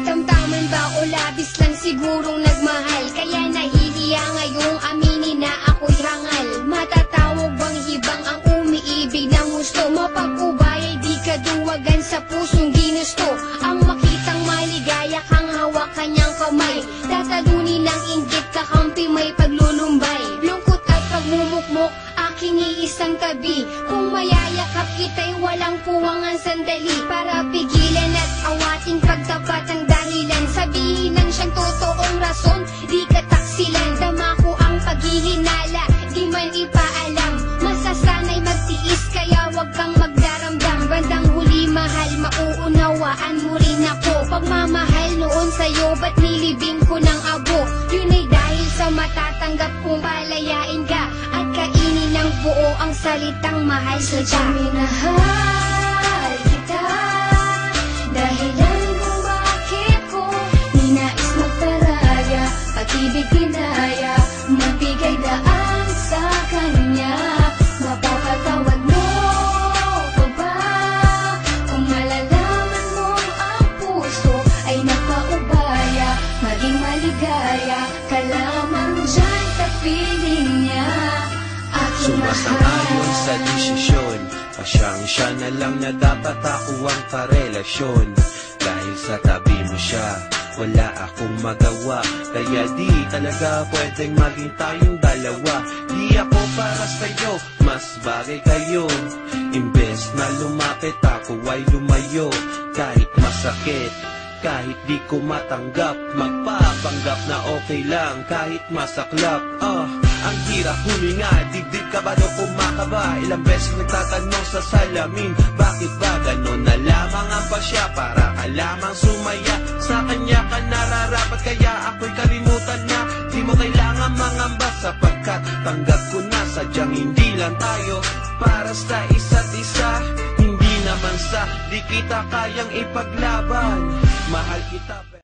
Tamtaman ba o labis lang sigurong nagmahal? Kaya nahihiya ngayong aminin na ako'y hangal. Matatawag bang hibang ang umiibig ng gusto? Mapag-ubay di kaduwagan sa pusong ginusto. Ang makitang maligaya kang hawak kanyang kamay. Tatalunin ng inggit kakampi may paglulumbay. Lungkot at pagmumukmok aking iisang tabi. Kung mayayakap kita'y walang puwangan sandali. Para pigilan at awating pagtapat ang dahilan. Sabihin ng siyang totoong rason, di kataksilan. Dama ko ang paghihinala, di man ipaalam. Masasanay magtiis kaya wag kang magdaramdam. Bandang huli mahal, mauunawaan mo rin ako. Pagmamahal noon sa'yo, ba't nilibing ko ng abo? Yun ay dahil sa matatanggap kong palayain ka at kainin ng buo ang salitang mahal sa tiyan. Minahal kita, dahilan kung bakit ko ninais magparaya, pag-ibig pinaya, magbigay daan sa kanya. Mapapatawad mo pa ba kung malalaman mo ang puso ay napaubaya? Maging maligaya ka lamang dyan sa piling niya. Sumasang-ayon sa desisyon, pasyang-siya na lang na dapat ako ang karelasyon. Dahil sa tabi mo siya, wala akong magawa. Kaya di talaga pwedeng maging tayong dalawa. Di ako para sa'yo, mas bagay kayo. Imbes na lumapit ako ay lumayo. Kahit masakit, kahit di ko matanggap, magpapanggap na okay lang kahit masaklap. Ang hirap huminga, dibdib ka ba daw kumakaba? Ilang beses nagtatanong sa salamin, bakit ba ganon na lamang ang pasya? Para ka lamang sumaya, sa kanya ka nararapat. Kaya ako'y kalimutan na, di mo kailangan mangamba. Sapagkat tanggap ko na sadyang hindi lang tayo para sa isa't isa. Hindi naman sa di kita kayang ipaglaban. Mahal kita.